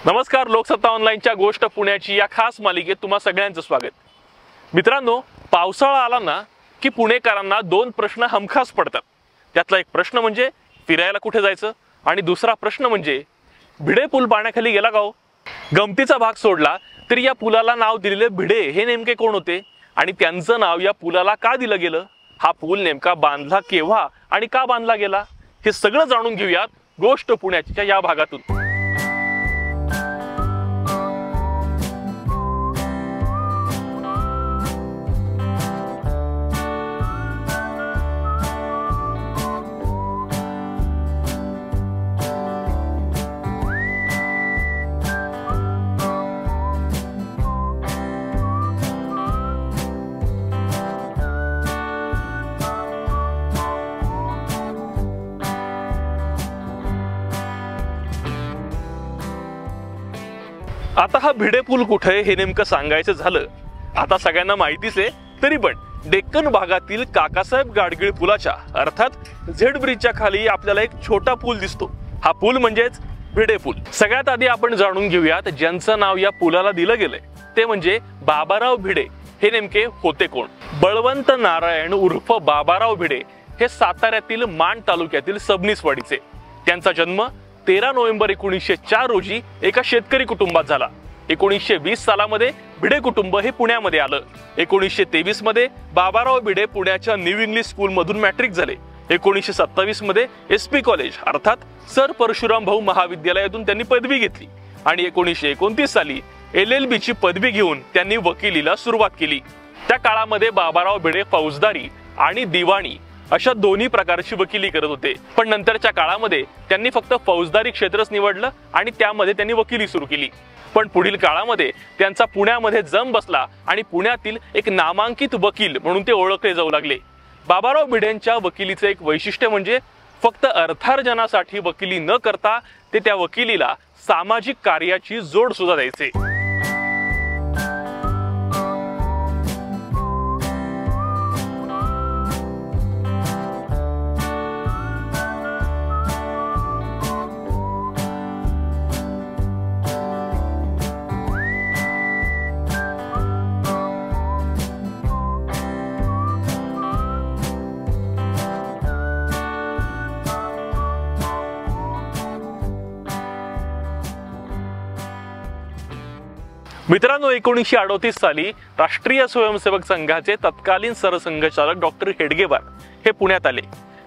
नमस्कार, लोकसत्ता ऑनलाईनच्या गोष्ट पुण्याची या खास मालिकेत तुम्हा सगळ्यांचं स्वागत। मित्रांनो, पावसाळा आला ना की पुणेकरांना दोन प्रश्न हमखास पडतात। त्यातला एक प्रश्न म्हणजे फिरायला कुठे जायचं आणि दुसरा प्रश्न म्हणजे भिडे पूल पाण्याखाली गेला का हो। गमतीचा भाग सोडला तरी या पुलाला नाव दिलेले भिडे हे नेमके कोण होते आणि त्यांचं नाव या पुलाला का दिलं गेलं, हा पूल नेमका बांधला केव्हा आणि का बांधला गेला, हे सगळं जाणून घेऊयात गोष्ट पुण्याच्या या भागातून। आता हा भिडे पूल कुठे हे नेमकं सांगायचं झालं, आता सगळ्यांना माहितीच आहे, तरी पण डेक्कन भागातील काकासाहेब गाडगीळ पुलाच्या अर्थात झेड ब्रिजच्या खाली आपल्याला एक छोटा पूल दिसतो। हा पूल म्हणजेच भिडे पूल। सगळ्यात आधी आपण जाणून घेऊयात ज्यांचं नाव या पुलाला दिलं गेलंय ते म्हणजे बाबाराव भिडे। हे नेमके होते कोण? बळवंत नारायण उर्फ बाबाराव भिडे हे साताऱ्यातील माण तालुक्यातील सबनीसवाडीचे। त्यांचा जन्म 13 नोव्हेंबर 1904 रोजी एका शेतकरी कुटुंबात झाला। 1920 सालामध्ये भिडे कुटुंब हे पुण्यामध्ये आलं। 1923 मध्ये बाबाराव भिडे पुण्याच्या न्यू इंग्लिश स्कूल मधून मॅट्रिक झाले। 1927 मध्ये SP कॉलेज अर्थात सर परशुराम भाऊ महाविद्यालयातून त्यांनी पदवी घेतली आणि 1929 साली LLB ची पदवी घेऊन त्यांनी वकिलीला सुरुवात केली। त्या काळामध्ये बाबाराव भिडे फौजदारी आणि दिवाणी अशा दोन्ही प्रकारची वकिली करत होते, पण नंतरच्या काळामध्ये त्यांनी फक्त फौजदारी क्षेत्रच निवडलं आणि त्यामध्ये त्यांनी वकिली सुरू केली। पण पुढील काळामध्ये त्यांचा पुण्यामध्ये जम बसला आणि पुण्यातील एक नामांकित वकील म्हणून ते ओळखले जाऊ लागले। बाबाराव भिडेंच्या वकिलीचे एक वैशिष्ट्य म्हणजे फक्त अर्थार्जनासाठी वकिली न करता ते त्या वकिलीला सामाजिक कार्याची जोड सुद्धा द्यायचे। मित्रांनो, 1938 साली राष्ट्रीय स्वयंसेवक संघाचे तत्कालीन सरसंघचालक डॉक्टर हेडगेवार हे पुण्यात आले।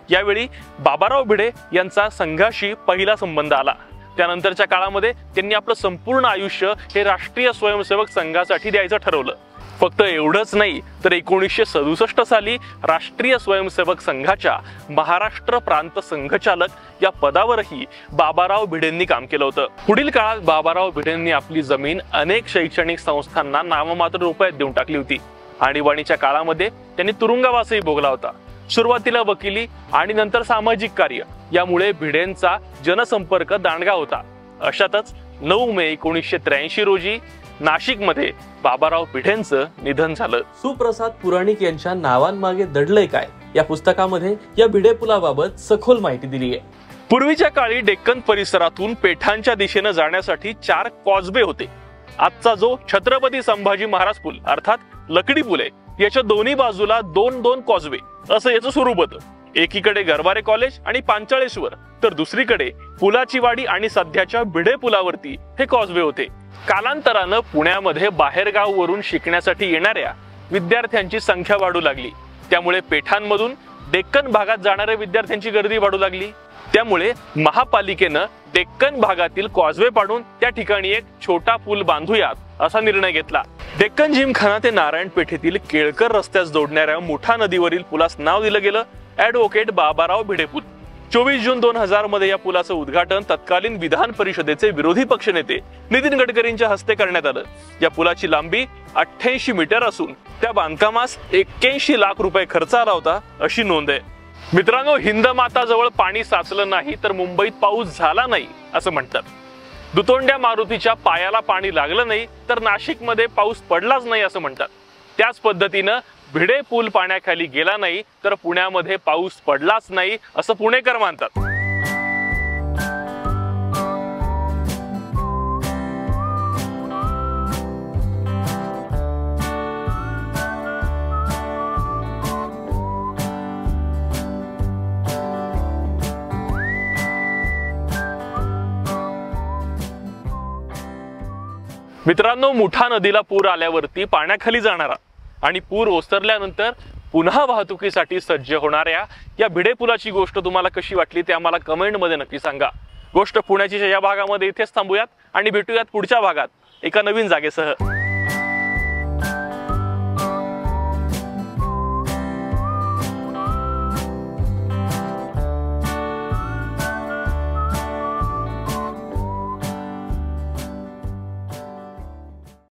यावेळी बाबाराव भिडे यांचा संघाशी पहिला संबंध आला। त्यानंतरच्या काळामध्ये त्यांनी आपलं संपूर्ण आयुष्य हे राष्ट्रीय स्वयंसेवक संघासाठी द्यायचं ठरवलं। फक्त एवढंच नाही तर 1967 साली राष्ट्रीय स्वयंसेवक संघाच्या महाराष्ट्र प्रांत संघचालक या पदावरही बाबाराव भिडेंनी काम केलं होतं। पुढील काळात बाबाराव भिडेंनी आपली जमीन अनेक शैक्षणिक संस्थांना नाममात्र रुपयात देऊन टाकली होती। आणीबाणीच्या काळामध्ये त्यांनी तुरुंगवासही भोगला होता। सुरुवातीला वकिली आणि नंतर सामाजिक कार्य यामुळे भिडेंचा जनसंपर्क दांडगा होता। अशातच 9 मे 1983 रोजी नाशिकमध्ये बाबाराव भिडेंचं निधन झालं। सुप्रसाद पुराणिक यांच्या नावांमागे दडलंय काय या पुस्तकामध्ये या भिडे पुलाबाबत सखोल माहिती दिली आहे। पूर्वीच्या काळी डेक्कन परिसरातून पेठांच्या दिशेने जाण्यासाठी 4 कॉजवे होते। आजचा जो छत्रपती संभाजी महाराज पूल अर्थात लकडी पूल आहे, याच्या दोन्ही बाजूला 2-2 कॉजवे असं याचं स्वरूप होतं। एकीकडे गरवारे कॉलेज आणि पांचाळेश्वर तर दुसरीकडे पुलाची वाडी आणि सध्याच्या भिडे पुलावरती हे कॉजवे होते। कालांतरानं पुण्यामध्ये बाहेरगाववरून शिकण्यासाठी येणाऱ्या विद्यार्थ्यांची संख्या वाढू लागली। त्यामुळे पेठांमधून डेक्कन भागात जाणाऱ्या विद्यार्थ्यांची गर्दी वाढू लागली। त्यामुळे महापालिकेनं डेक्कन भागातील कॉजवे पाडून त्या ठिकाणी एक छोटा पूल बांधूयात असा निर्णय घेतला। डेक्कन जिमखाना ते नारायणपेठेतील केळकर रस्त्यास जोडणाऱ्या मुठा नदीवरील पुलास नाव दिलं गेलं ॲडव्होकेट बाबाराव भिडे पूल। 24 जून 2000 मध्ये या पुलाचं उद्घाटन तत्कालीन विधान परिषदेचे विरोधी पक्षनेते नितीन गडकरींच्या हस्ते करण्यात आलं। या पुलाची लांबी 88 मीटर असून त्या बांधकामास 81 लाख रुपये खर्च आला होता अशी नोंद आहे। मित्रांनो, हिंदमाता जवळ पाणी साचलं नाही तर मुंबईत पाऊस झाला नाही असं म्हणतात। दुतोंड्या मारुतीच्या पायाला पाणी लागलं नाही तर नाशिकमध्ये पाऊस पडलाच नाही असं म्हणतात। त्याच पद्धतीनं भिडे पूल पाण्याखाली गेला नाही तर पुण्यामध्ये पाऊस पडलाच नाही असं पुणेकर मानतात। मित्रांनो, मुठा नदीला पूर आल्यावरती पाण्याखाली जाणारा आणि पूर ओसरल्यानंतर पुन्हा वाहतुकीसाठी सज्ज होणाऱ्या या भिडे पुलाची गोष्ट तुम्हाला कशी वाटली ते आम्हाला कमेंटमध्ये नक्की सांगा। गोष्ट पुण्याची या भागामध्ये इथेच थांबूयात आणि भेटूयात पुढच्या भागात एका नवीन जागेसह।